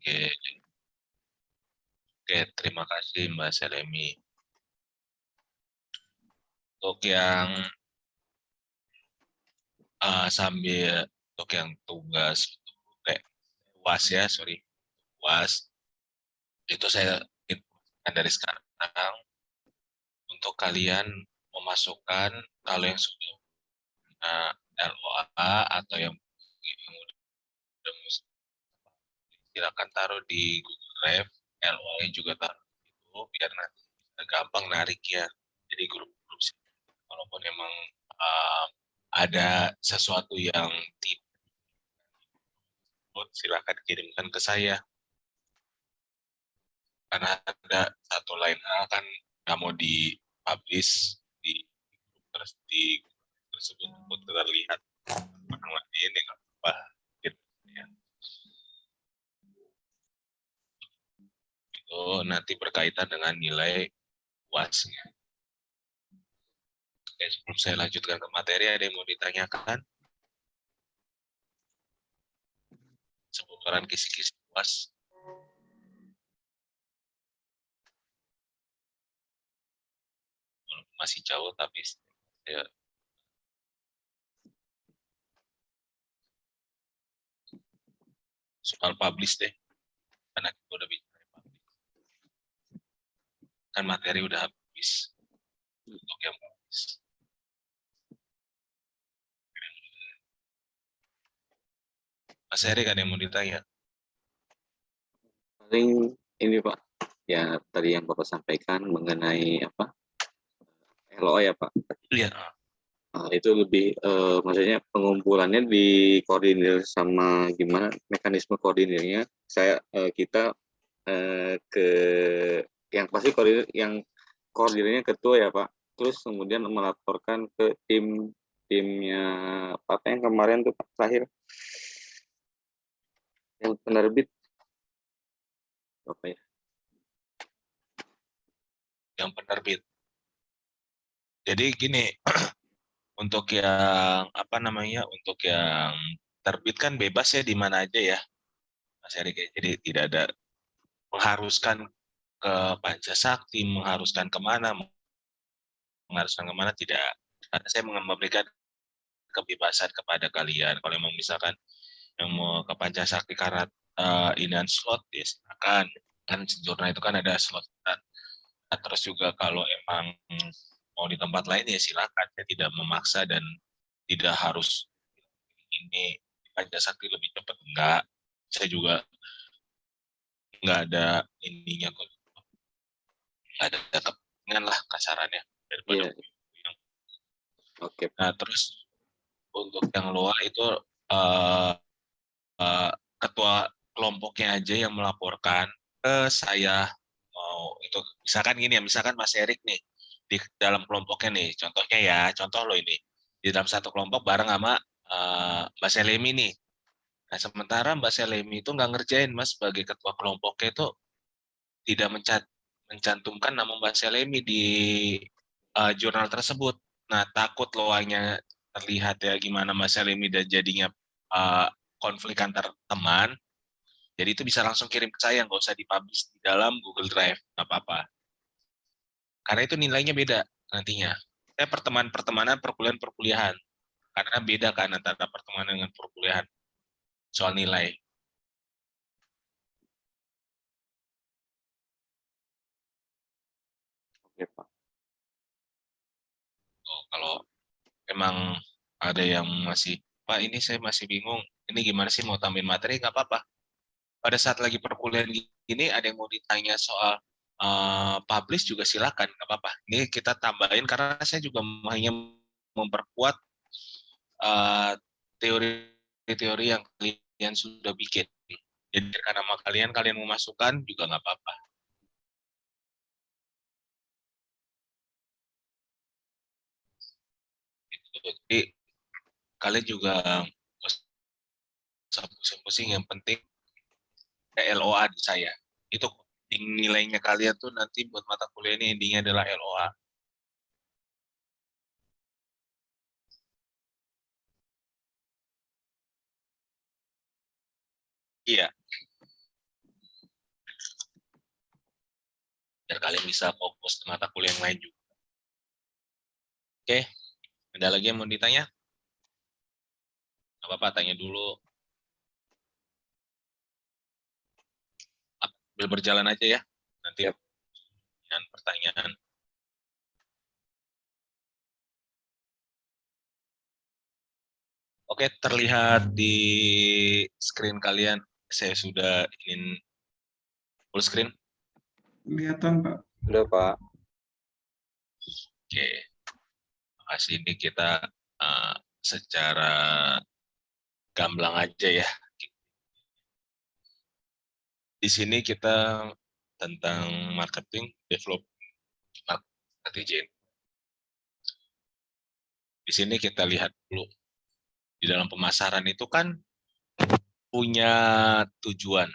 Oke, oke, terima kasih Mbak Selemi. Untuk yang sambil untuk yang tugas UAS ya, sorry, UAS itu saya infokan dari sekarang untuk kalian memasukkan kalau yang sudah LOA atau yang udah silakan taruh di Google Drive, LOA juga taruh itu biar nanti gampang narik ya. Jadi grup-grup walaupun emang uh, ada sesuatu yang tidak, silakan kirimkan ke saya karena ada satu lain hal kan nggak mau dipublish di terus di tersebut untuk terlihat orang lain yang apa gitu ya. Itu nanti berkaitan dengan nilai UAS-nya. Oke, sebelum saya lanjutkan ke materi, ada yang mau ditanyakan seputaran kisi-kisi UAS? Masih jauh tapi ya, soal publish deh karena kita udah bicara publish kan materi udah habis untuk yang publish. Mas Erik ada yang mau ditanya? Paling ini Pak, ya tadi yang Bapak sampaikan mengenai apa LOA ya Pak. Iya. Itu lebih maksudnya pengumpulannya dikoordinir sama gimana mekanisme koordinirnya. Kita ke yang pasti koordinirnya ketua ya Pak. Terus kemudian melaporkan ke timnya apa yang kemarin tuh Pak, terakhir yang penerbit apa ya? Yang penerbit. Jadi gini, untuk yang apa namanya, untuk yang terbit kan bebas ya di mana aja ya, Mas Erik. Jadi tidak ada mengharuskan ke Pancasakti, mengharuskan kemana tidak. Karena saya memberikan kebebasan kepada kalian. Kalau memang misalkan yang mau ke Pancasakti karena inian slot, ya silakan. Kan jurnal itu kan ada slot. Nah, terus juga kalau emang mau di tempat lain ya silakan. Saya tidak memaksa dan tidak harus ini Pancasakti lebih cepat. Enggak. Saya juga nggak ada ininya kok. Nggak ada kepentingan lah kasarannya daripada Iya, yang. oke Nah, Pak. terus untuk yang luar itu uh, ketua kelompoknya aja yang melaporkan ke saya. Mau itu misalkan gini ya, misalkan Mas Erik nih di dalam kelompoknya nih, contohnya ya, contoh lo ini di dalam satu kelompok bareng sama Mbak Selemi nih. Nah, sementara Mbak Selemi itu nggak ngerjain, Mas sebagai ketua kelompoknya itu tidak mencantumkan nama Mbak Selemi di jurnal tersebut. Nah, takut loanya terlihat ya gimana Mbak Selemi dan jadinya uh, konflik antar teman. Jadi itu bisa langsung kirim ke saya, nggak usah dipublish di dalam Google Drive, nggak apa-apa. Karena itu nilainya beda nantinya. Saya pertemanan, perkuliahan. Karena beda kan antara pertemanan dengan perkuliahan soal nilai. Oke Pak. Oh, kalau emang ada yang masih, Pak ini saya masih bingung, ini gimana sih mau tambahin materi, nggak apa-apa. Pada saat lagi perkuliahan gini, ada yang mau ditanya soal publish juga silakan, nggak apa-apa. Ini kita tambahin karena saya juga hanya memperkuat uh, teori-teori yang kalian sudah bikin. Jadi karena nama kalian memasukkan juga nggak apa-apa. Jadi kalian juga pusing-pusing, yang penting LOA di saya. Itu nilainya kalian tuh nanti buat mata kuliah ini endingnya adalah LOA. Iya, biar kalian bisa fokus ke mata kuliah yang lain juga. Oke, ada lagi yang mau ditanya? Apa-apa, tanya dulu. Sambil berjalan aja ya, nanti Yap. dengan pertanyaan. Oke, terlihat di screen kalian, saya sudah ingin full screen. Kelihatan, Pak. Udah, Pak. Oke, makasih. Ini kita secara gamblang aja ya. Di sini kita tentang marketing, development, strategi. Di sini kita lihat dulu, di dalam pemasaran itu kan punya tujuan.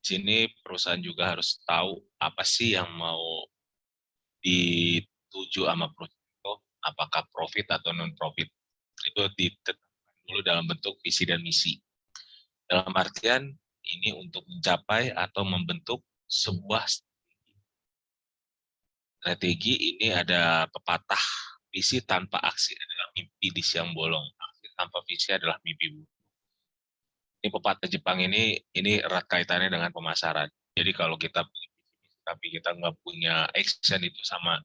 Di sini perusahaan juga harus tahu apa sih yang mau dituju sama perusahaan itu, apakah profit atau non-profit. Itu ditetapkan dulu dalam bentuk visi dan misi. Dalam artian ini untuk mencapai atau membentuk sebuah strategi. Ini ada pepatah, visi tanpa aksi adalah mimpi di siang bolong, aksi tanpa visi adalah mimpi buruk. Ini pepatah Jepang ini erat kaitannya dengan pemasaran. Jadi kalau kita tapi kita nggak punya action itu sama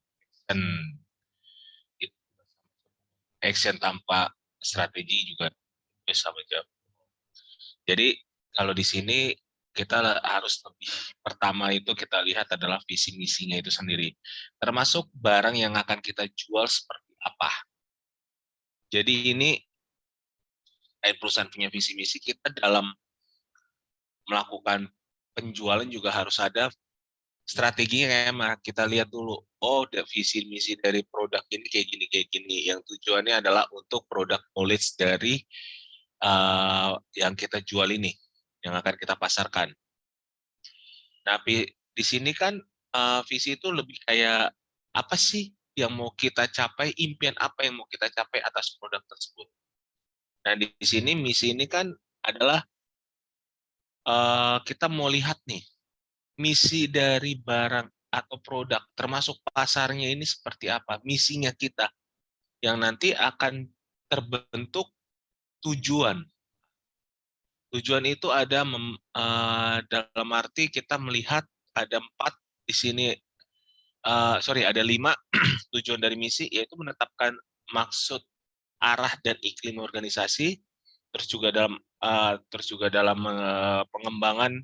action tanpa strategi juga sama aja. Jadi kalau di sini kita harus lebih, pertama itu kita lihat adalah visi misinya itu sendiri. Termasuk barang yang akan kita jual seperti apa. Jadi ini perusahaan punya visi misi, kita dalam melakukan penjualan juga harus ada strateginya. Emang kita lihat dulu, oh visi misi dari produk ini kayak gini, yang tujuannya adalah untuk produk knowledge dari yang kita jual ini, yang akan kita pasarkan. Tapi di sini kan visi itu lebih kayak apa sih yang mau kita capai, impian apa yang mau kita capai atas produk tersebut. Nah di sini misi ini kan adalah kita mau lihat nih misi dari barang atau produk, termasuk pasarnya ini seperti apa, misinya kita, yang nanti akan terbentuk tujuan. Tujuan itu ada dalam arti kita melihat ada 4 di sini, ada 5 tujuan dari misi, yaitu menetapkan maksud, arah dan iklim organisasi, terus juga dalam pengembangan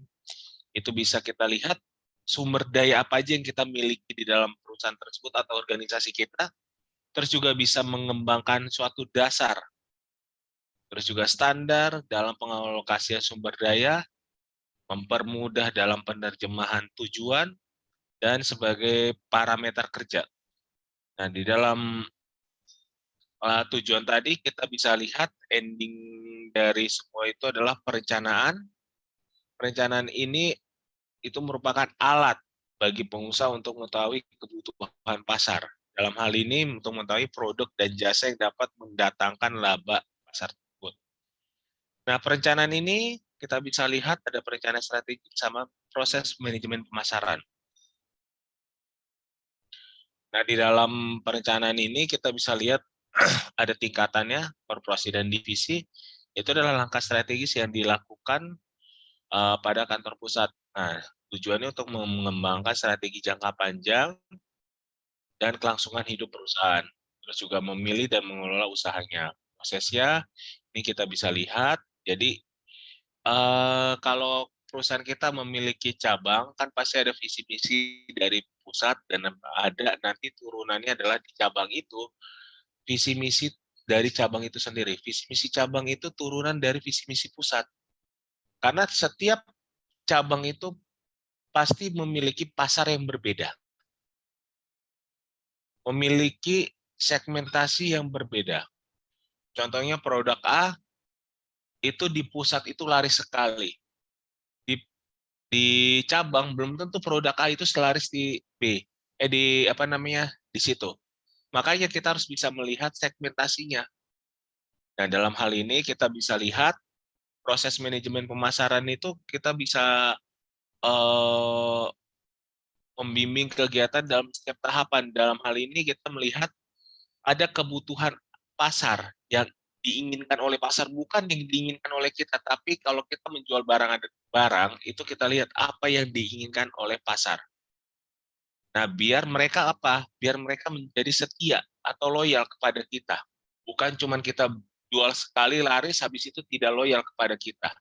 itu bisa kita lihat sumber daya apa aja yang kita miliki di dalam perusahaan tersebut atau organisasi kita, terus juga bisa mengembangkan suatu dasar, terus juga standar dalam pengalokasian sumber daya, mempermudah dalam penerjemahan tujuan, dan sebagai parameter kerja. Nah, di dalam tujuan tadi kita bisa lihat ending dari semua itu adalah perencanaan. Perencanaan ini itu merupakan alat bagi pengusaha untuk mengetahui kebutuhan pasar. Dalam hal ini untuk mengetahui produk dan jasa yang dapat mendatangkan laba pasar tersebut. Nah, perencanaan ini kita bisa lihat ada perencanaan strategi sama proses manajemen pemasaran. Nah, di dalam perencanaan ini kita bisa lihat ada tingkatannya, korporasi dan divisi. Itu adalah langkah strategis yang dilakukan pada kantor pusat. Nah, tujuannya untuk mengembangkan strategi jangka panjang dan kelangsungan hidup perusahaan. Terus juga memilih dan mengelola usahanya. Prosesnya ini kita bisa lihat. Jadi kalau perusahaan kita memiliki cabang, kan pasti ada visi misi dari pusat dan ada nanti turunannya adalah di cabang itu visi misi dari cabang itu sendiri. Visi misi cabang itu turunan dari visi misi pusat. Karena setiap cabang itu pasti memiliki pasar yang berbeda. Memiliki segmentasi yang berbeda. Contohnya produk A itu di pusat itu laris sekali. Di cabang belum tentu produk A itu selaris di B. Di situ. Makanya kita harus bisa melihat segmentasinya. Nah, dalam hal ini kita bisa lihat proses manajemen pemasaran itu kita bisa membimbing kegiatan dalam setiap tahapan. Dalam hal ini kita melihat ada kebutuhan pasar yang diinginkan oleh pasar, bukan yang diinginkan oleh kita, tapi kalau kita menjual barang itu kita lihat apa yang diinginkan oleh pasar. Nah, biar mereka apa? Biar mereka menjadi setia atau loyal kepada kita. Bukan cuma kita jual sekali laris, habis itu tidak loyal kepada kita.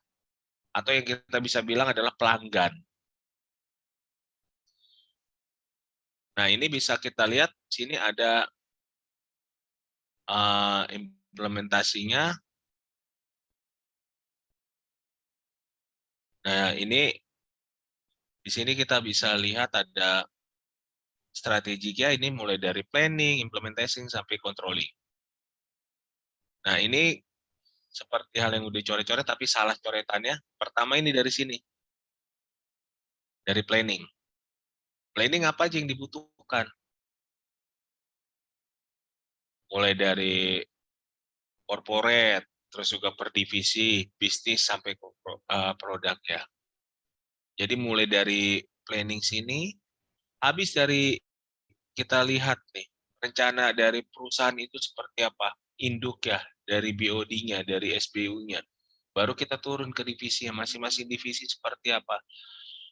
Atau yang kita bisa bilang adalah pelanggan. Nah, ini bisa kita lihat di sini ada implementasinya. Nah, ini di sini kita bisa lihat ada strateginya, ini mulai dari planning, implementation, sampai controlling. Nah, ini seperti hal yang udah coret-coret, tapi salah coretannya. Pertama ini dari sini. Dari planning. Planning apa aja yang dibutuhkan? Mulai dari corporate, terus juga per divisi, bisnis, sampai ke produk ya. Jadi mulai dari planning sini, habis dari kita lihat nih, rencana dari perusahaan itu seperti apa, induk ya, dari BOD-nya, dari SBU-nya. Baru kita turun ke divisinya, masing-masing divisi seperti apa,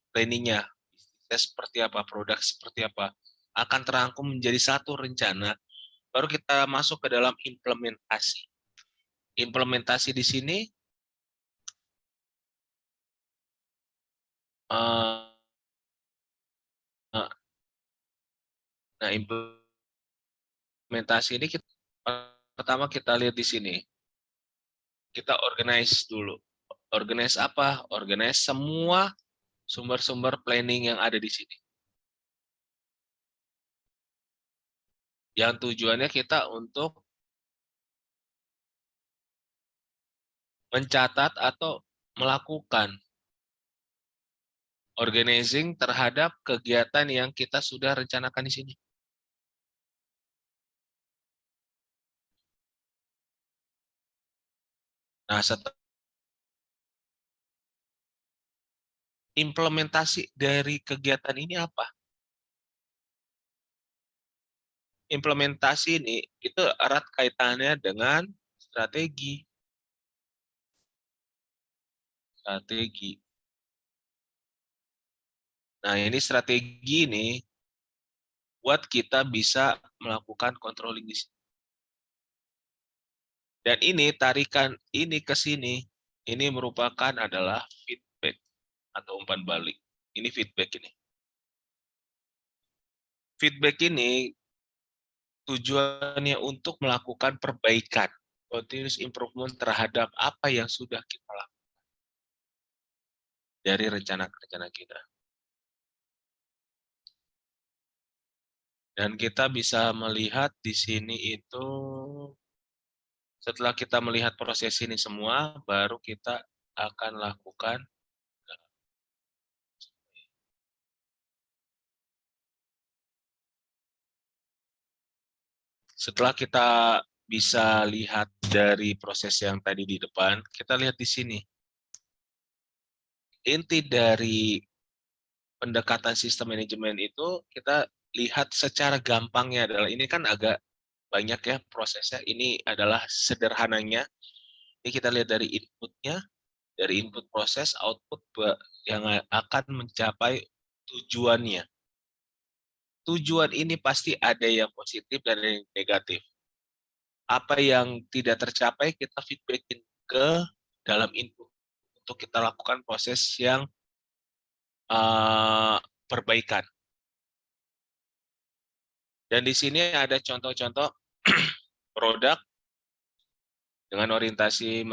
planningnya, bisnisnya seperti apa, produk seperti apa, akan terangkum menjadi satu rencana, baru kita masuk ke dalam implementasi. Implementasi di sini, nah implementasi ini pertama kita lihat di sini. Kita organize dulu. Organize apa? Organize semua sumber-sumber planning yang ada di sini. Yang tujuannya kita untuk mencatat atau melakukan organizing terhadap kegiatan yang kita sudah rencanakan di sini. Nah, setelah implementasi dari kegiatan ini apa? Implementasi ini itu erat kaitannya dengan strategi. Nah, ini strategi ini buat kita bisa melakukan controlling di sini. Dan ini tarikan ini ke sini, ini merupakan adalah feedback atau umpan balik. Ini feedback ini. Feedback ini tujuannya untuk melakukan perbaikan, continuous improvement terhadap apa yang sudah kita lakukan dari rencana-rencana kita. Dan kita bisa melihat di sini itu, setelah kita melihat proses ini semua, baru kita akan lakukan setelah kita bisa lihat dari proses yang tadi di depan, kita lihat di sini. Inti dari pendekatan sistem manajemen itu kita lihat secara gampangnya adalah, ini kan agak banyak ya prosesnya, ini adalah sederhananya. Ini kita lihat dari inputnya, dari input proses, output yang akan mencapai tujuannya. Tujuan ini pasti ada yang positif dan ada yang negatif. Apa yang tidak tercapai kita feedbackin ke dalam input untuk kita lakukan proses yang perbaikan. Dan di sini ada contoh-contoh produk dengan orientasi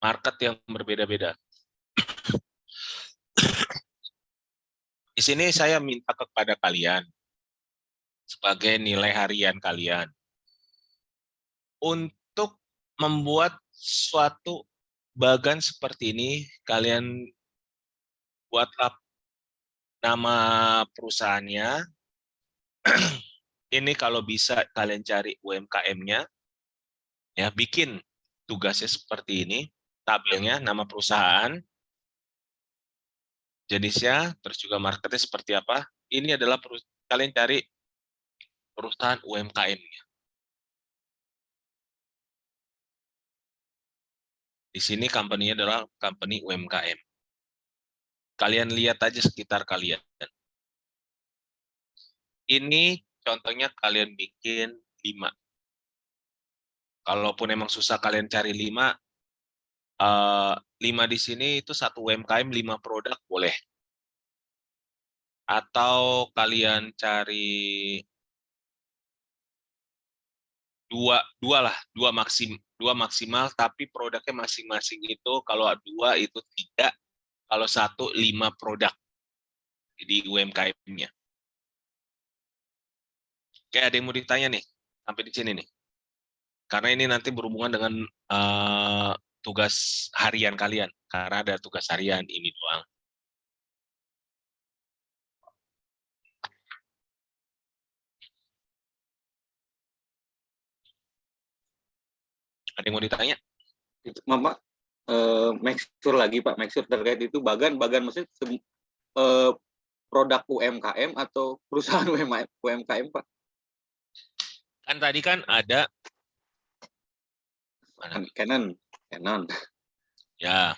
market yang berbeda-beda. Di sini saya minta kepada kalian sebagai nilai harian kalian untuk membuat suatu bagan seperti ini. Kalian buatlah nama perusahaannya. Ini kalau bisa kalian cari UMKM-nya, ya, bikin tugasnya seperti ini, tabelnya, nama perusahaan, jenisnya, terus juga marketnya seperti apa. Ini adalah kalian cari perusahaan UMKM. Di sini company-nya adalah company UMKM. Kalian lihat aja sekitar kalian. Ini contohnya kalian bikin 5. Kalaupun emang susah kalian cari 5, 5 di sini itu satu UMKM 5 produk boleh. Atau kalian cari dua lah, dua maksimal, tapi produknya masing-masing itu kalau 2 itu 3, kalau 1 5 produk di UMKM-nya. Oke, ada yang mau ditanya nih sampai di sini nih? Karena ini nanti berhubungan dengan tugas harian kalian, karena ada tugas harian ini doang. Ada yang mau ditanya? Itu Mama make sure lagi Pak, make sure terkait itu bagan maksudnya produk UMKM atau perusahaan UMKM Pak? Kan tadi kan ada Canon. ya,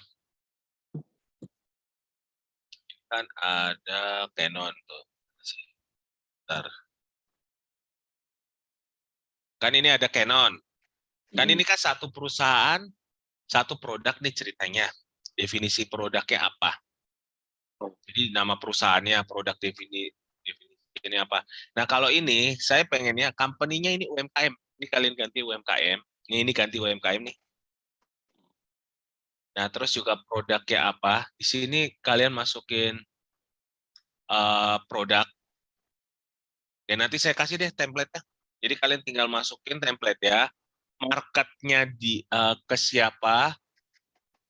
kan ada Canon tuh. Bentar. Kan ini ada Canon. Kan ini kan satu perusahaan, satu produk nih ceritanya. Definisi produknya apa? Jadi nama perusahaannya, produk definisi ini apa. Nah kalau ini, saya pengennya company-nya ini UMKM. Ini kalian ganti UMKM. Ini ganti UMKM nih. Nah terus juga produknya apa. Di sini kalian masukin produk. Dan nanti saya kasih deh template-nya. Jadi kalian tinggal masukin template ya. Marketnya ke siapa.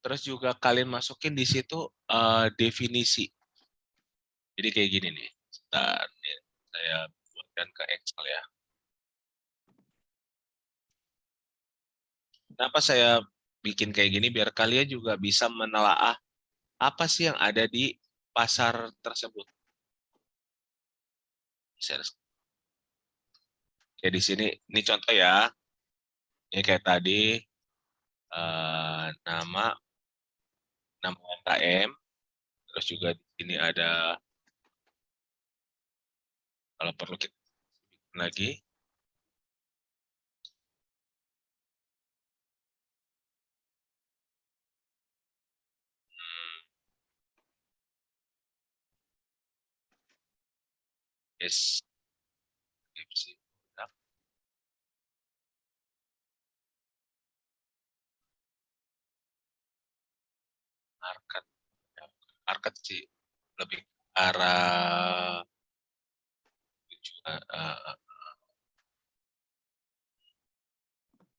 Terus juga kalian masukin di situ definisi. Jadi kayak gini nih. Bentar, nih, saya buatkan ke Excel ya. Kenapa saya bikin kayak gini? Biar kalian juga bisa menelaah apa sih yang ada di pasar tersebut. Oke, di sini, ini contoh ya. Ini kayak tadi, nama UMKM. Terus juga di sini ada, kalau perlu kita lagi. Yes. Market sih lebih arah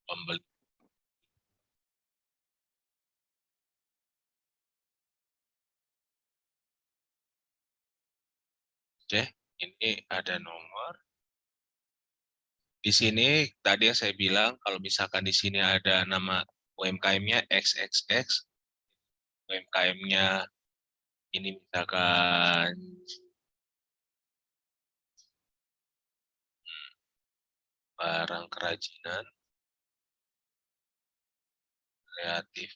pembeli. Oke, ini ada nomor. Di sini tadi yang saya bilang kalau misalkan di sini ada nama UMKM-nya XXX, UMKM-nya ini misalkan barang kerajinan kreatif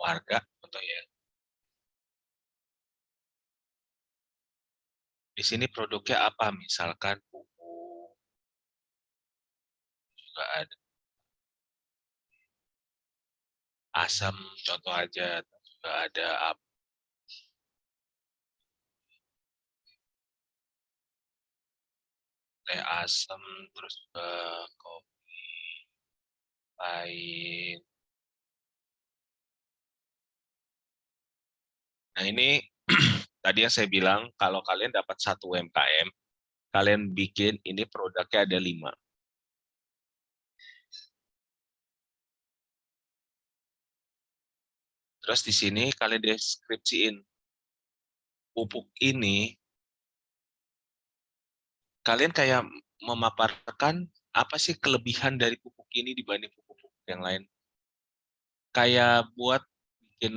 warga contoh ya. Di sini produknya apa? Misalkan buku, juga ada asam contoh aja, juga ada teh asam, terus kopi pahit. Nah ini tadi yang saya bilang kalau kalian dapat satu UMKM, kalian bikin ini produknya ada 5. Terus di sini kalian deskripsiin pupuk ini, kalian kayak memaparkan apa sih kelebihan dari pupuk ini dibanding pupuk yang lain. Kayak buat bikin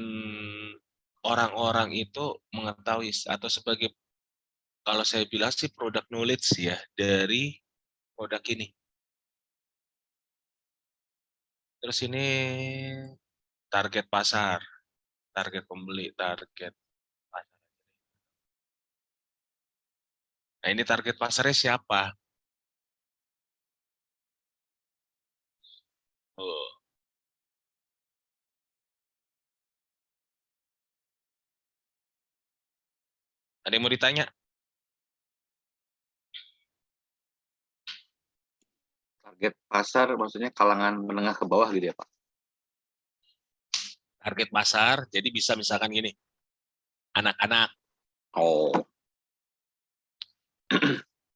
orang-orang itu mengetahui atau sebagai, kalau saya bilang sih produk knowledge ya dari produk ini. Terus ini target pasar, target pembeli, target pasar. Nah, ini target pasarnya siapa? Oh, ada yang mau ditanya? Target pasar maksudnya kalangan menengah ke bawah gitu ya Pak? Target pasar, jadi bisa misalkan gini, anak-anak. Oh,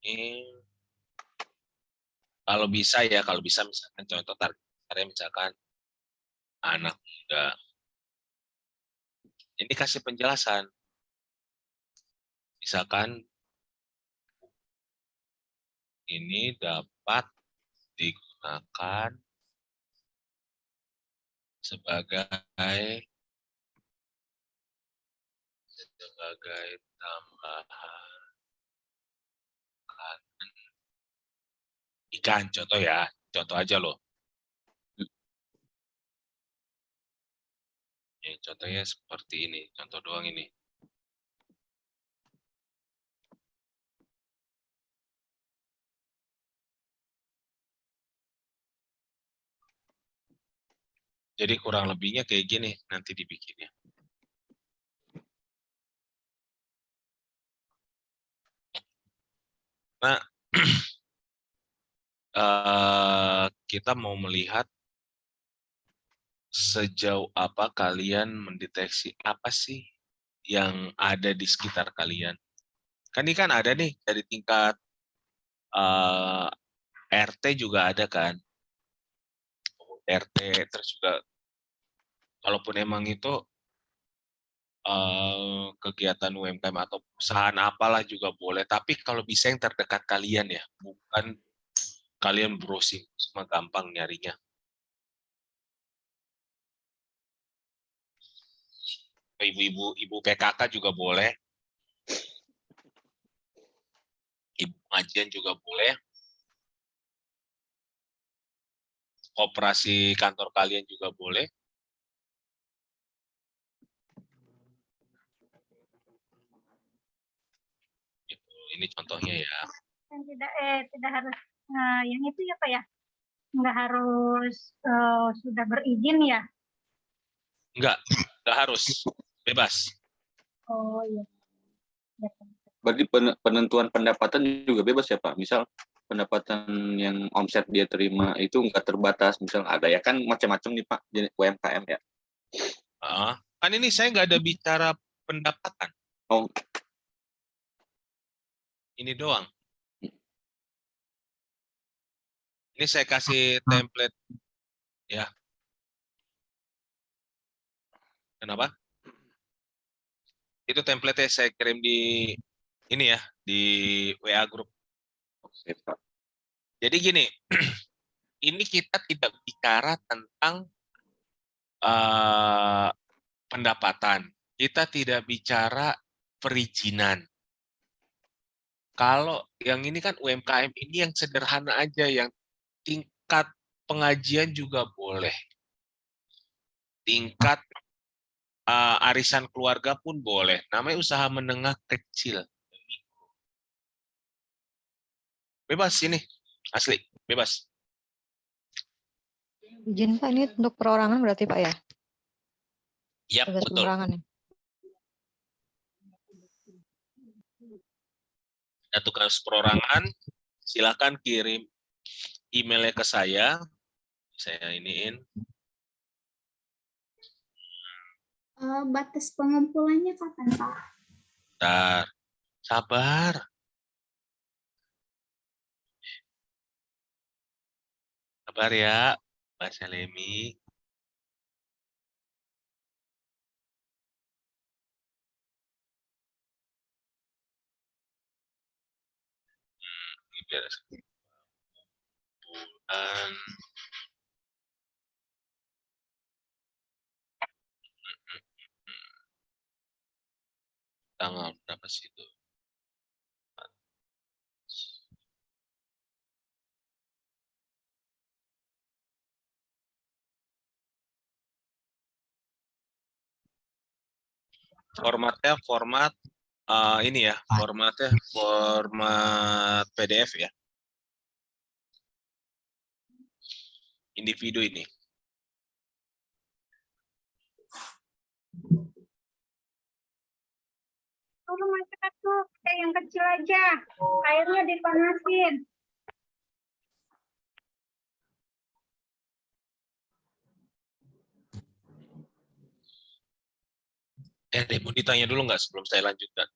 Ini kalau bisa misalkan contoh target pasarnya misalkan anak muda. Ini kasih penjelasan. Misalkan ini dapat digunakan sebagai tambahan ikan, contoh ya, contoh aja loh. Ya, contohnya seperti ini, contoh doang ini. Jadi kurang lebihnya kayak gini nanti dibikinnya. Nah, kita mau melihat sejauh apa kalian mendeteksi apa sih yang ada di sekitar kalian. Kan ini kan ada nih dari tingkat eh, RT juga ada kan, RT, terus juga kalaupun emang itu kegiatan UMKM atau perusahaan apalah juga boleh, tapi kalau bisa yang terdekat kalian ya, bukan kalian browsing, semua gampang nyarinya. Ibu PKK juga boleh, ibu pengajian juga boleh, koperasi kantor kalian juga boleh. Ini contohnya ya. Dan tidak harus yang itu ya Pak ya, nggak harus sudah berizin ya. Enggak harus, bebas. Oh iya. Ya, Pak. berarti penentuan pendapatan juga bebas ya Pak? Misal pendapatan yang omset dia terima itu nggak terbatas, misal ada ya kan macam-macam nih Pak jenis UMKM ya. Kan ini saya nggak ada bicara pendapatan. Oh, Ini doang. Ini saya kasih template ya. Kenapa? Itu template saya kirim di ini ya, di WA grup. oke Pak. Jadi gini, ini kita tidak bicara tentang pendapatan. Kita tidak bicara perizinan. Kalau yang ini kan UMKM ini yang sederhana aja, yang tingkat pengajian juga boleh. Tingkat arisan keluarga pun boleh. Namanya usaha menengah kecil. Bebas ini, asli, bebas. Izin Pak, ini untuk perorangan berarti Pak ya? Yap, Bebas betul. perorangan ya? Ada tugas perorangan, silakan kirim emailnya ke saya iniin. Batas pengumpulannya kapan Pak? Bentar, sabar. Sabar ya, Mbak Salemi. Ini biar bulan. Tanggal berapa sih itu? Formatnya format ini ya, formatnya format PDF ya. Individu ini. Turun makan tuh kayak yang kecil aja. Airnya dipanasin. Deh, mau ditanya dulu nggak sebelum saya lanjutkan?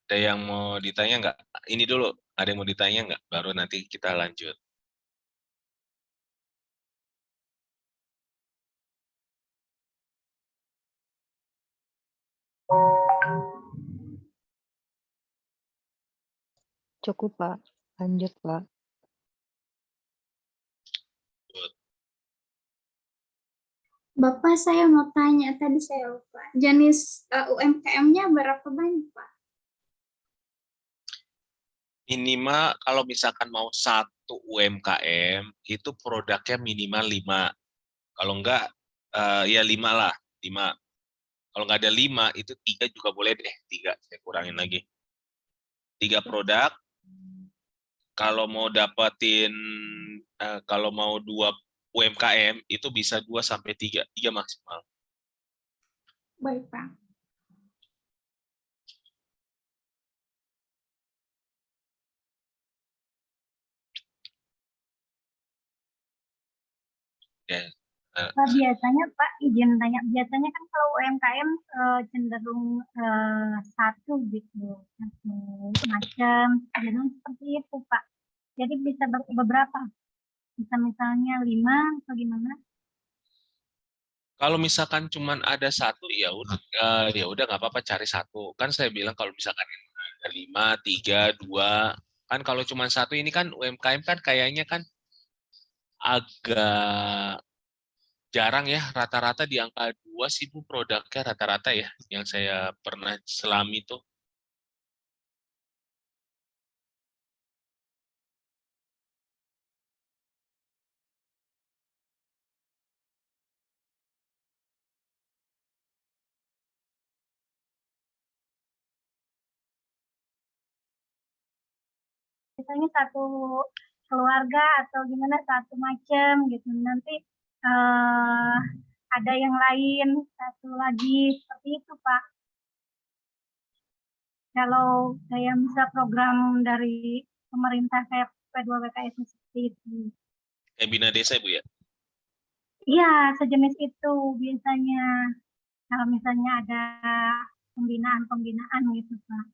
Ada yang mau ditanya nggak? Ini dulu, ada yang mau ditanya nggak? Baru nanti kita lanjut. Cukup, Pak. Lanjut, Pak. Bapak, saya mau tanya, tadi saya lupa. Jenis UMKM-nya berapa banyak, Pak? Minimal kalau misalkan mau satu UMKM, itu produknya minimal 5. Kalau enggak, ya 5 lah. 5. Kalau nggak ada 5, itu 3 juga boleh deh. 3, saya kurangin lagi. 3 produk. Kalau mau dapetin, kalau mau 2 UMKM, itu bisa 2 sampai 3. 3 maksimal. Baik, Pak. Ya. Biasanya Pak, izin tanya, biasanya kan kalau UMKM cenderung satu gitu, satu macam, cenderung seperti itu Pak. Jadi bisa beberapa, bisa misalnya 5 atau gimana? Kalau misalkan cuman ada satu, ya udah nggak apa-apa cari satu. Kan saya bilang kalau misalkan ada 5, 3, 2, kan kalau cuma satu ini kan UMKM kan kayaknya kan agak jarang ya, rata-rata di angka 2 sih Bu produknya rata-rata ya, yang saya pernah selami itu. Misalnya satu keluarga atau gimana, satu macam gitu. Nanti ada yang lain, satu lagi, seperti itu Pak. Kalau saya bisa program dari pemerintah kayak P2BKS seperti itu. Kayak Bina Desa Bu ya. Iya, sejenis itu biasanya. Kalau misalnya ada pembinaan-pembinaan gitu, Pak.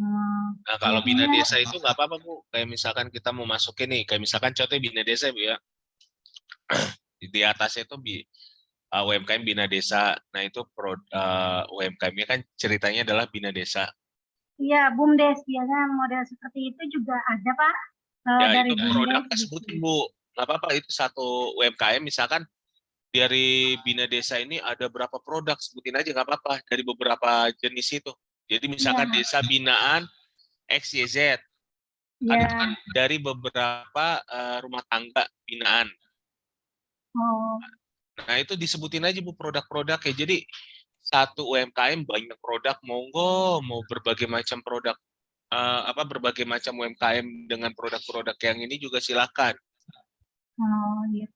Nah, kalau Bina Biasanya, Desa itu nggak apa-apa Bu. Kayak misalkan kita mau masukin nih, kayak misalkan contohnya Bina Desa Bu ya. Di atasnya itu UMKM Bina Desa. Nah, itu UMKM-nya kan ceritanya adalah Bina Desa. iya, BUMDes, biasanya model seperti itu juga ada, Pak. Ya, Dari itu produk BUMDes sebutin gitu. Bu. Nggak apa-apa, itu satu UMKM misalkan dari Bina Desa ini ada berapa produk, sebutin aja nggak apa-apa, dari beberapa jenis itu. Jadi misalkan Iya, desa binaan XYZ, kan itu kan iya. dari beberapa rumah tangga binaan. Oh, Nah itu disebutin aja Bu produk-produknya. Jadi satu UMKM banyak produk, monggo mau berbagai macam produk, berbagai macam UMKM dengan produk-produk yang ini juga silakan. oh, iya.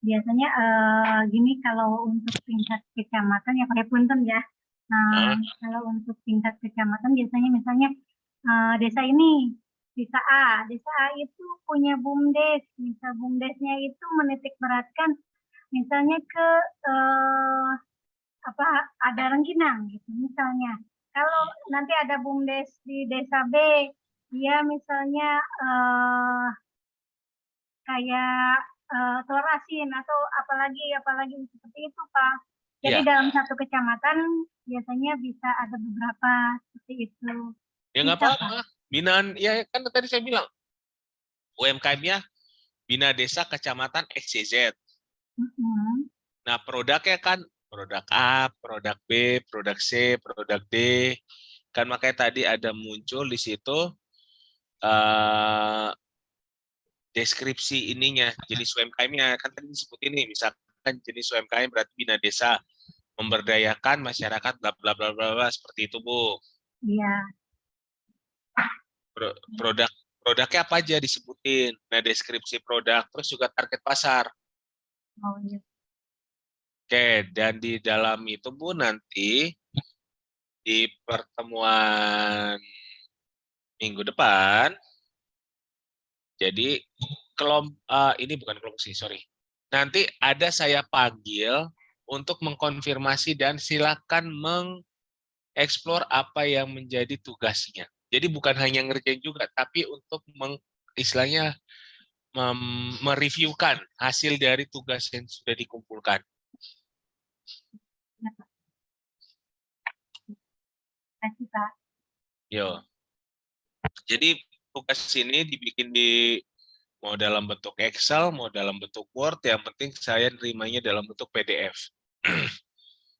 Biasanya gini, kalau untuk tingkat kecamatan ya pakai punten ya. Nah, Kalau untuk tingkat kecamatan biasanya misalnya desa ini, desa A itu punya BUMDes. Misal BUMDesnya itu menitik beratkan misalnya ke apa, ada rengginang gitu misalnya. Kalau nanti ada BUMDes di desa B, dia misalnya kayak telur asin atau apalagi seperti itu, Pak. Jadi Iya. dalam satu kecamatan biasanya bisa ada beberapa seperti itu. Ya nggak Bisa, apa-apa. Binaan, ya kan tadi saya bilang, UMKM-nya Bina Desa Kecamatan XYZ. Mm-mm. Nah, produknya kan produk A, produk B, produk C, produk D. Kan makanya tadi ada muncul di situ deskripsi ininya, jenis UMKM-nya. Kan tadi disebut ini, misalkan jenis UMKM berarti Bina Desa, memberdayakan masyarakat, bla bla bla bla, bla, seperti itu, Bu. Iya. Produknya apa aja disebutin. Nah, deskripsi produk, terus juga target pasar. Oh iya. Oke, dan di dalam itu, Bu, nanti di pertemuan minggu depan, jadi ini bukan kelompok sih, sorry. Nanti ada saya panggil untuk mengkonfirmasi dan silakan mengeksplor apa yang menjadi tugasnya. Jadi bukan hanya ngerjain juga, tapi untuk istilahnya mereviewkan hasil dari tugas yang sudah dikumpulkan. Ya, Pak. Terima kasih, Pak. Yo. Jadi tugas ini dibikin mau dalam bentuk Excel, mau dalam bentuk Word, yang penting saya nerimanya dalam bentuk PDF.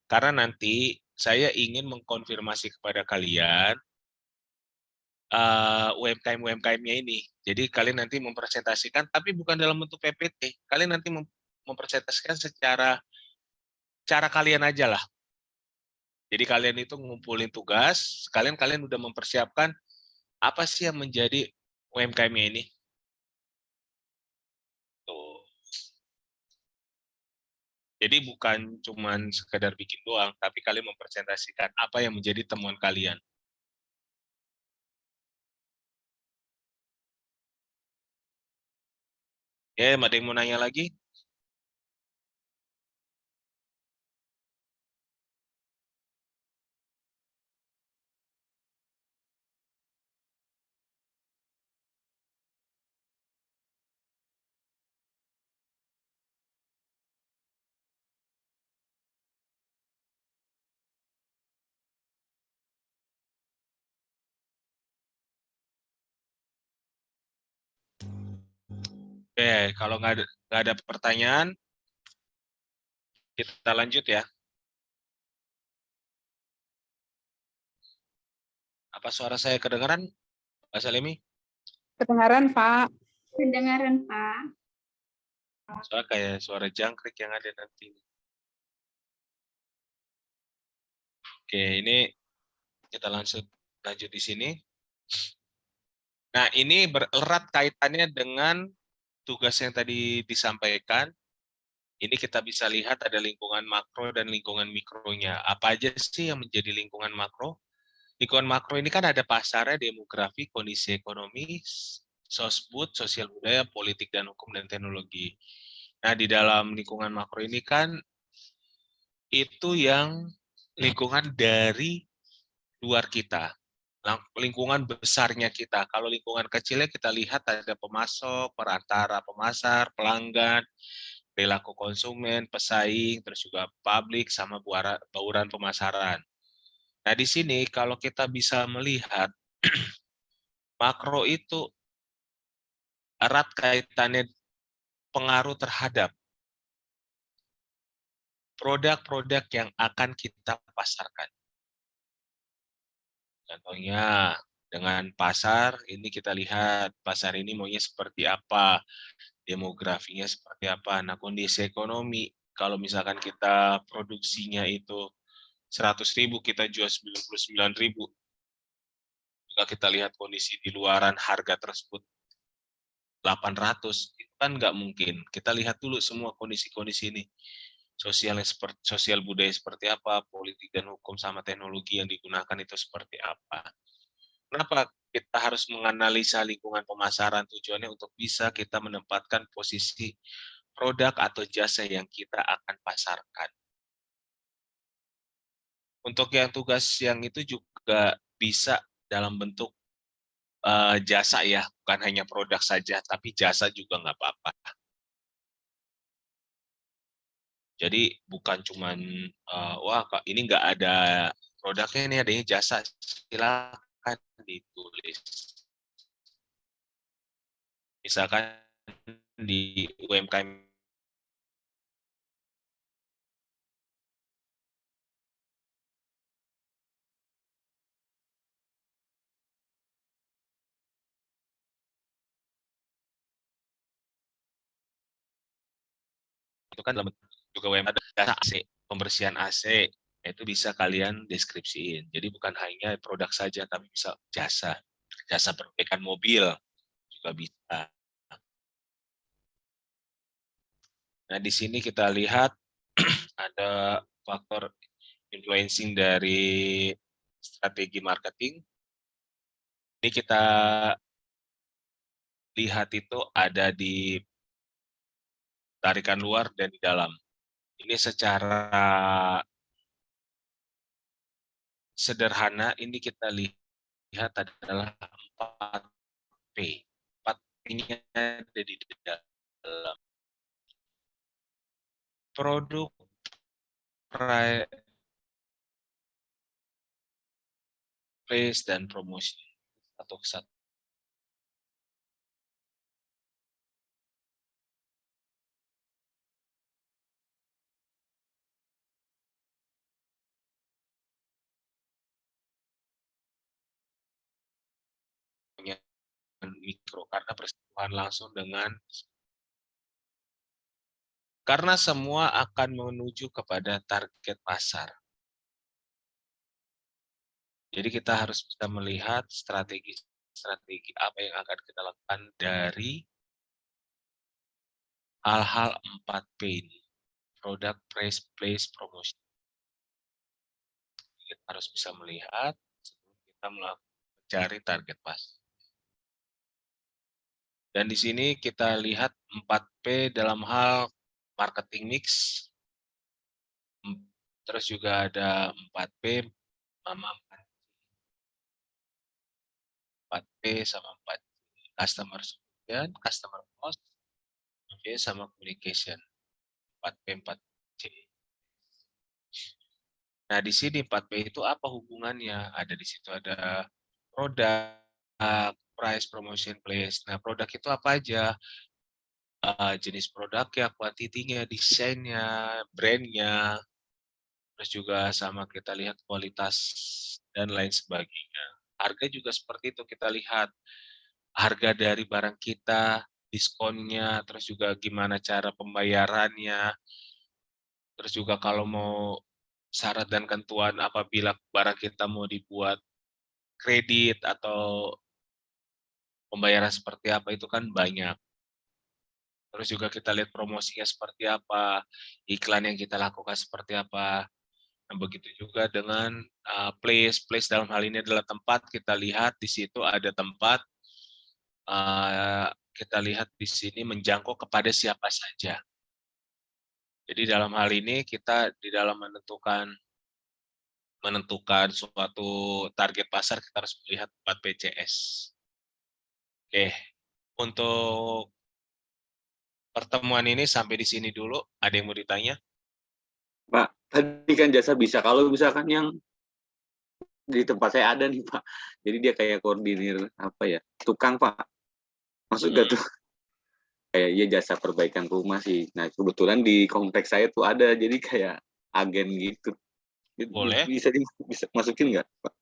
Karena nanti saya ingin mengkonfirmasi kepada kalian UMKM-UMKM-nya ini. Jadi kalian nanti mempresentasikan, tapi bukan dalam bentuk PPT. Kalian nanti mempresentasikan secara cara kalian aja lah. Jadi kalian itu ngumpulin tugas, kalian udah mempersiapkan apa sih yang menjadi UMKM-nya ini. Tuh. Jadi bukan cuman sekedar bikin doang, tapi kalian mempresentasikan apa yang menjadi temuan kalian. Ya, ada yang mau nanya lagi? Oke, kalau nggak ada pertanyaan, kita lanjut ya. Apa suara saya kedengaran, Pak Salimi? Kedengaran, Pak. Kedengaran, Pak. Soalnya kayak suara jangkrik yang ada nanti. Oke, ini kita lanjut di sini. Nah, ini bererat kaitannya dengan tugas yang tadi disampaikan. Ini kita bisa lihat ada lingkungan makro dan lingkungan mikronya. Apa aja sih yang menjadi lingkungan makro? Lingkungan makro ini kan ada pasarnya, demografi, kondisi ekonomi, sosbud, sosial budaya, politik dan hukum dan teknologi. Nah, di dalam lingkungan makro ini kan itu yang lingkungan dari luar kita, lingkungan besarnya kita. Kalau lingkungan kecilnya kita lihat ada pemasok, perantara pemasar, pelanggan, perilaku konsumen, pesaing, terus juga publik sama bauran pemasaran. Nah, di sini kalau kita bisa melihat makro itu erat kaitannya pengaruh terhadap produk-produk yang akan kita pasarkan. Contohnya dengan pasar, ini kita lihat pasar ini maunya seperti apa, demografinya seperti apa. Nah, kondisi ekonomi, kalau misalkan kita produksinya itu 100.000, kita jual 99.000. Jika kita lihat kondisi di luaran harga tersebut 800, itu kan nggak mungkin. Kita lihat dulu semua kondisi-kondisi ini. Sosial budaya seperti apa, politik dan hukum sama teknologi yang digunakan itu seperti apa. Kenapa kita harus menganalisa lingkungan pemasaran? Tujuannya untuk bisa kita menempatkan posisi produk atau jasa yang kita akan pasarkan. Untuk yang tugas yang itu juga bisa dalam bentuk jasa ya, bukan hanya produk saja, tapi jasa juga nggak apa-apa. Jadi bukan cuman wah Kak, ini nggak ada produknya, ini adanya jasa, silakan ditulis. Misalkan di UMKM itu kan dalam bentuk juga UMKM ada jasa AC, pembersihan AC, itu bisa kalian deskripsiin. Jadi bukan hanya produk saja, tapi bisa jasa, jasa perbaikan mobil juga bisa. Nah, di sini kita lihat ada faktor influencing dari strategi marketing. Ini kita lihat itu ada di tarikan luar dan di dalam. Ini secara sederhana, ini kita lihat adalah 4P. 4P-nya ada di dalam. Produk, place, dan promosi. Satu kesatu. Mikro, karena bersentuhan langsung karena semua akan menuju kepada target pasar. Jadi kita harus bisa melihat strategi apa yang akan kita lakukan dari hal-hal 4P ini. Product, price, place, promotion. Kita harus bisa melihat sebelum kita mencari target pasar. Dan di sini kita lihat 4P dalam hal marketing mix. Terus juga ada 4P sama 4P sama 4 customer experience, customer cost, sama communication. 4P, 4C. Nah, di sini 4P itu apa hubungannya? Ada di situ ada produk, price, promotion, place. Nah, produk itu apa aja? Jenis produknya, kuantitinya, desainnya, brandnya, terus juga sama kita lihat kualitas dan lain sebagainya. Harga juga seperti itu, kita lihat harga dari barang kita, diskonnya, terus juga gimana cara pembayarannya, terus juga kalau mau syarat dan ketentuan apabila barang kita mau dibuat kredit atau pembayaran seperti apa itu kan banyak. Terus juga kita lihat promosinya seperti apa, iklan yang kita lakukan seperti apa. Nah, begitu juga dengan place. Place dalam hal ini adalah tempat, kita lihat di situ ada tempat, kita lihat di sini menjangkau kepada siapa saja. Jadi dalam hal ini kita di dalam menentukan suatu target pasar, kita harus melihat 4 PCS. Oke, untuk pertemuan ini sampai di sini dulu. Ada yang mau ditanya? Pak, tadi kan jasa bisa. Kalau misalkan yang di tempat saya ada nih Pak, jadi dia kayak koordinir apa ya, tukang Pak. Maksud gak tuh? Kayak iya jasa perbaikan rumah sih. Nah kebetulan di kompleks saya tuh ada, jadi kayak agen gitu. Boleh. Bisa masukin nggak Pak?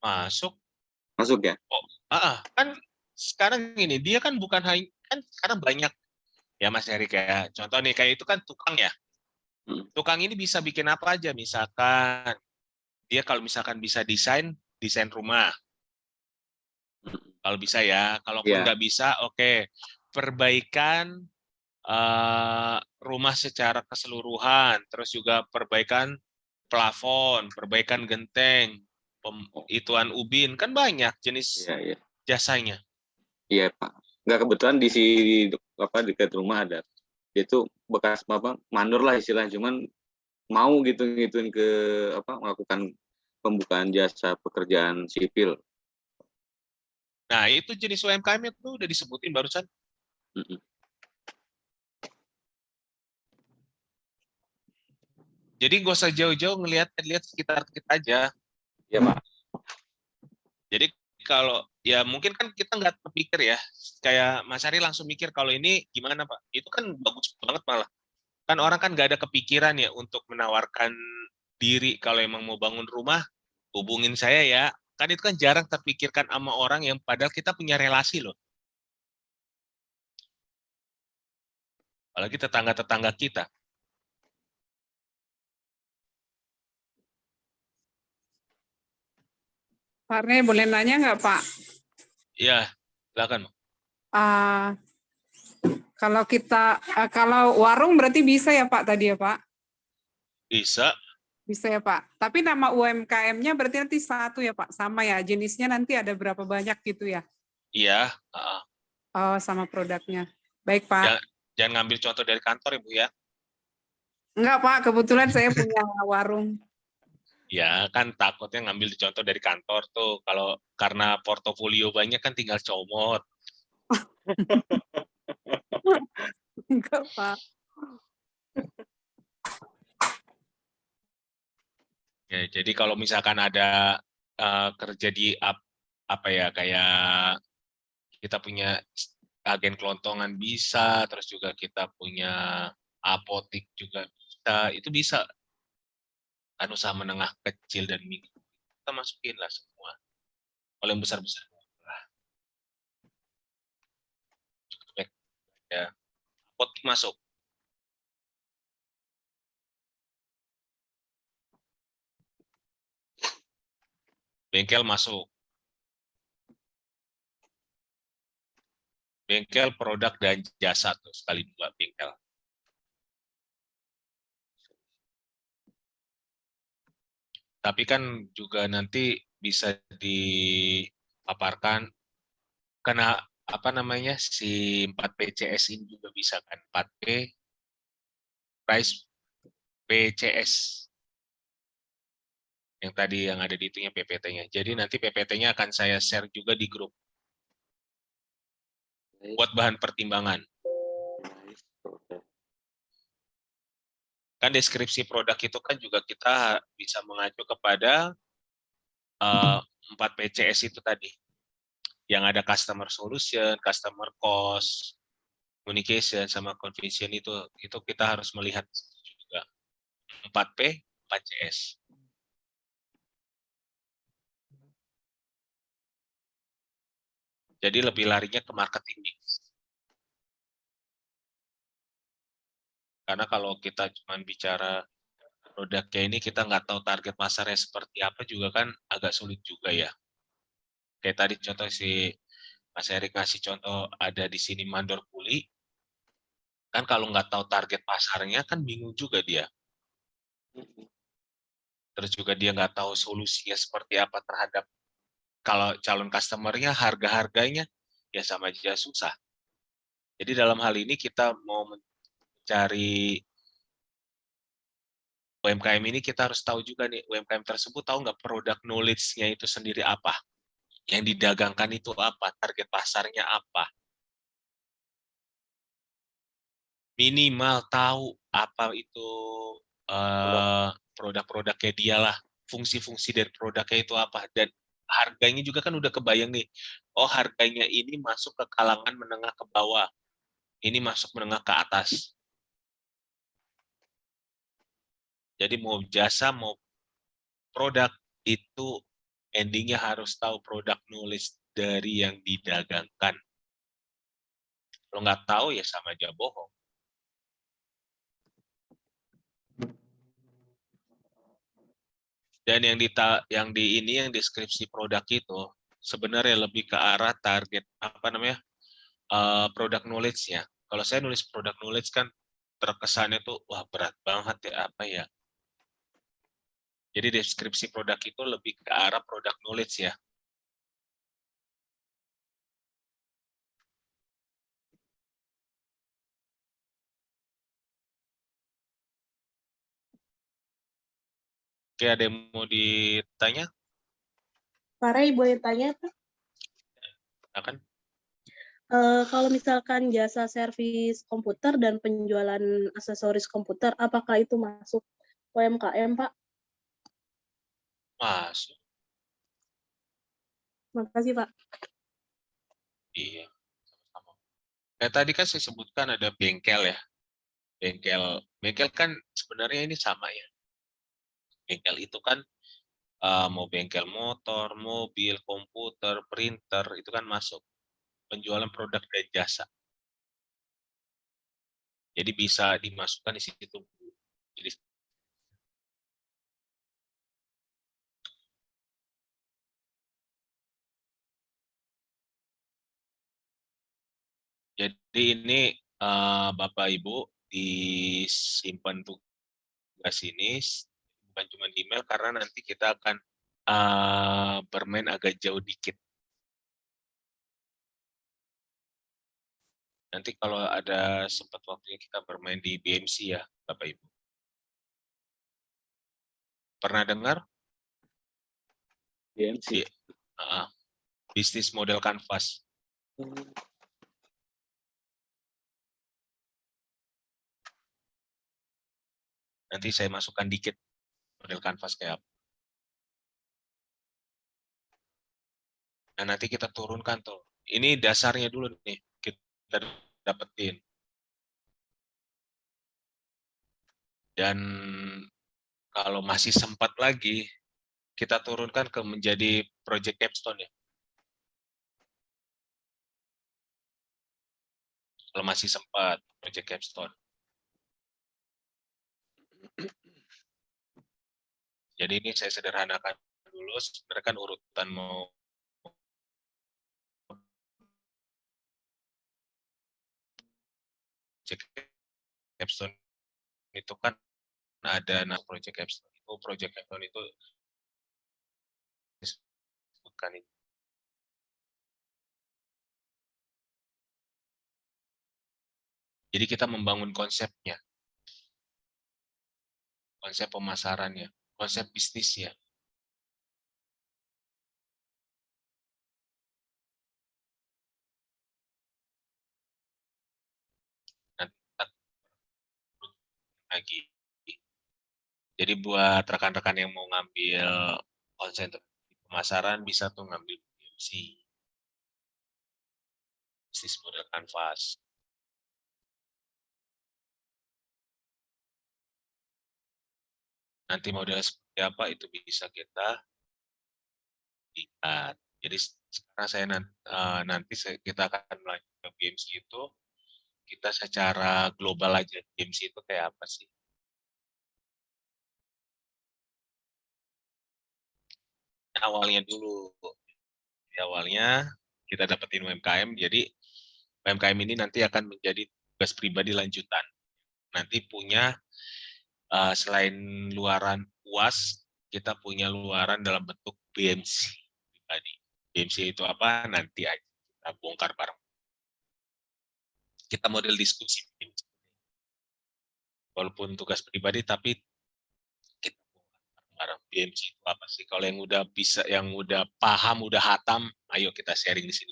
Masuk. Masuk ya? Kan sekarang ini dia kan bukan hanya, kan sekarang banyak ya Mas Heri, kayak contoh nih, kayak itu kan tukang ya. Tukang ini bisa bikin apa aja, misalkan dia kalau misalkan bisa desain rumah. Kalau bisa ya, kalaupun nggak bisa, oke. Perbaikan rumah secara keseluruhan, terus juga perbaikan plafon, perbaikan genteng, ituan ubin, kan banyak jenis jasanya. Iya Pak. Nggak, kebetulan di dekat rumah ada. Dia tuh bekas mandor lah istilahnya, cuman mau gituin ke melakukan pembukaan jasa pekerjaan sipil. Nah, itu jenis UMKM itu udah disebutin barusan. Mm-mm. Jadi nggak usah jauh-jauh lihat sekitar kita aja. Ya Pak. Jadi kalau ya mungkin kan kita nggak terpikir ya, kayak Mas Ari langsung mikir kalau ini gimana Pak? Itu kan bagus banget malah. Kan orang kan nggak ada kepikiran ya untuk menawarkan diri kalau emang mau bangun rumah, hubungin saya ya. Kan itu kan jarang terpikirkan sama orang yang padahal kita punya relasi loh. Apalagi tetangga-tetangga kita. Pak Rene, boleh nanya nggak Pak? Ya, silakan. Ah, kalau warung berarti bisa ya Pak tadi ya Pak? Bisa. Bisa ya Pak. Tapi nama UMKM-nya berarti nanti satu ya Pak, sama ya. Jenisnya nanti ada berapa banyak gitu ya? Iya. Oh, sama produknya. Baik Pak. Jangan ngambil contoh dari kantor Ibu ya. Enggak Pak, kebetulan saya punya warung. Ya kan takutnya ngambil contoh dari kantor tuh. Kalau karena portofolio banyak kan tinggal comot. Enggak Pak. Ya, jadi kalau misalkan ada kerja di apa ya kayak kita punya agen kelontongan bisa, terus juga kita punya apotik juga bisa, itu bisa kan usaha menengah kecil dan mikro kita masukin lah semua. Kalau yang besar-besar lah cukup ya. Apotik masuk, bengkel masuk, bengkel produk dan jasa tuh sekali dua bengkel. Tapi kan juga nanti bisa dipaparkan karena apa namanya si 4PCS ini juga bisa kan 4P price PCS yang tadi yang ada di itunya PPT-nya. Jadi nanti PPT-nya akan saya share juga di grup buat bahan pertimbangan. Kan deskripsi produk itu kan juga kita bisa mengacu kepada 4PCS itu tadi. Yang ada customer solution, customer cost, communication sama conviction itu kita harus melihat juga 4P, 4CS. Jadi lebih larinya ke marketing mix. Karena kalau kita cuma bicara produknya ini kita nggak tahu target pasarnya seperti apa juga kan agak sulit juga ya. Kayak tadi contoh si Mas Erik ngasih contoh ada di sini mandor kuli, kan kalau nggak tahu target pasarnya kan bingung juga dia. Terus juga dia nggak tahu solusinya seperti apa terhadap kalau calon customer-nya, harga-harganya ya sama aja susah. Jadi dalam hal ini kita mau mencari UMKM ini kita harus tahu juga nih UMKM tersebut tahu nggak produk knowledge-nya itu sendiri apa, yang didagangkan itu apa, target pasarnya apa. Minimal tahu apa itu produk-produknya dia lah, fungsi-fungsi dari produknya itu apa, dan harganya juga kan udah kebayang nih, oh harganya ini masuk ke kalangan menengah ke bawah, ini masuk menengah ke atas. Jadi mau jasa mau produk itu endingnya harus tahu produk knowledge dari yang didagangkan. Kalau nggak tahu ya sama aja bohong. Dan yang di ini yang deskripsi produk itu sebenarnya lebih ke arah target apa namanya produk knowledge-nya. Kalau saya nulis produk knowledge kan terkesannya tuh wah berat banget ya apa ya. Jadi deskripsi produk itu lebih ke arah produk knowledge ya. Oke, ada yang mau ditanya? Pak Ray, boleh tanya Pak? Silakan. Kalau misalkan jasa servis komputer dan penjualan aksesoris komputer, apakah itu masuk UMKM, Pak? Masuk. Makasih, Pak. Iya. Sama-sama. Kayak tadi kan saya sebutkan ada bengkel ya. Bengkel kan sebenarnya ini sama ya. Bengkel itu kan mau bengkel motor, mobil, komputer, printer, itu kan masuk. Penjualan produk dan jasa. Jadi bisa dimasukkan di situ. Jadi ini Bapak Ibu disimpan tugas ini bukan cuma di email karena nanti kita akan bermain agak jauh dikit. Nanti kalau ada sempat waktunya kita bermain di BMC ya, Bapak Ibu. Pernah dengar? BMC. Bisnis model kanvas. Nanti saya masukkan dikit model kanvas kayak apa. Nah, nanti kita turunkan tuh. Ini dasarnya dulu nih, kita dapetin. Dan kalau masih sempat lagi, kita turunkan ke menjadi project capstone ya. Kalau masih sempat, project capstone. Jadi ini saya sederhanakan dulu, sebenarnya kan urutan mau project capstone itu kan ada project capstone. Itu project capstone itu disebutkan itu. Jadi kita membangun konsepnya, konsep pemasarannya, konsep bisnisnya. Lagi. Jadi buat rekan-rekan yang mau ngambil konsentrasi pemasaran bisa tuh ngambil BMC, bisnis model kanvas. Nanti model seperti apa itu bisa kita lihat. Jadi sekarang saya nanti kita akan melanjutkan BMC itu kita secara global aja BMC itu kayak apa sih? Awalnya dulu, di awalnya kita dapetin UMKM, jadi UMKM ini nanti akan menjadi tugas pribadi lanjutan. Nanti punya selain luaran UAS, kita punya luaran dalam bentuk BMC pribadi. BMC itu apa? Nanti aja kita bongkar bareng. Kita model diskusi. Walaupun tugas pribadi, tapi kita bongkar bareng. BMC itu apa sih? Kalau yang udah bisa, yang udah paham, udah hatam, ayo kita sharing di sini.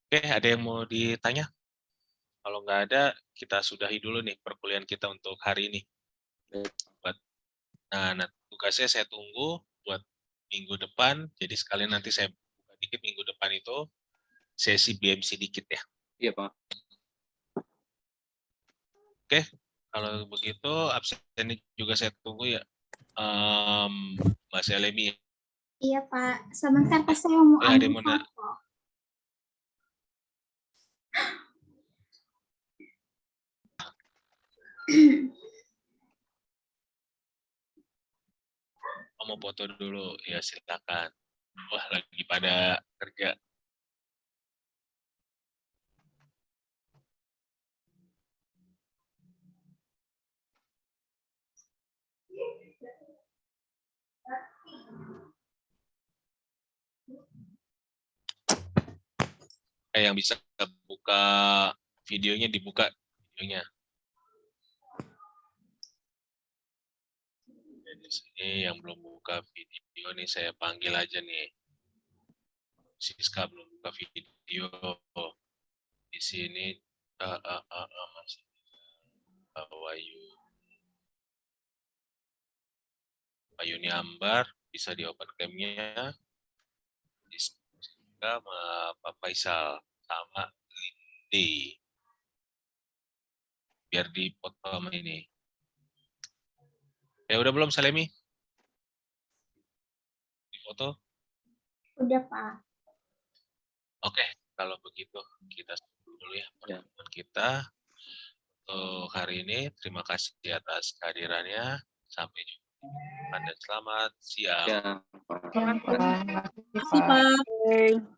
Oke, ada yang mau ditanya? Kalau nggak ada, kita sudahi dulu nih perkuliahan kita untuk hari ini. Nah, tugasnya saya tunggu buat minggu depan. Jadi sekalian nanti saya buka dikit minggu depan itu sesi BMC dikit ya. Iya, Pak. Oke, kalau begitu absen ini juga saya tunggu ya. Mbak Selemi. Iya, Pak. Sebentar, Pak, saya mau Ya, ada yang ambil mau foto. mau foto dulu, ya silakan. Wah, lagi pada kerja. Yang bisa buka videonya dibuka videonya. Di sini yang belum buka video nih saya panggil aja nih. Siska belum buka video. Di sini masih Wayuni Ambar bisa di open cam-nya. Siska sama Pak Faisal sama Lindi. Biar dipoto sama ini. Ya udah belum Salemi? Di foto? Udah, Pak. Oke, kalau begitu kita tutup dulu ya pertemuan kita untuk hari ini. Terima kasih atas kehadirannya. Sampai jumpa dan selamat siang. Ya, Pak. Pak. Terima kasih, Pak.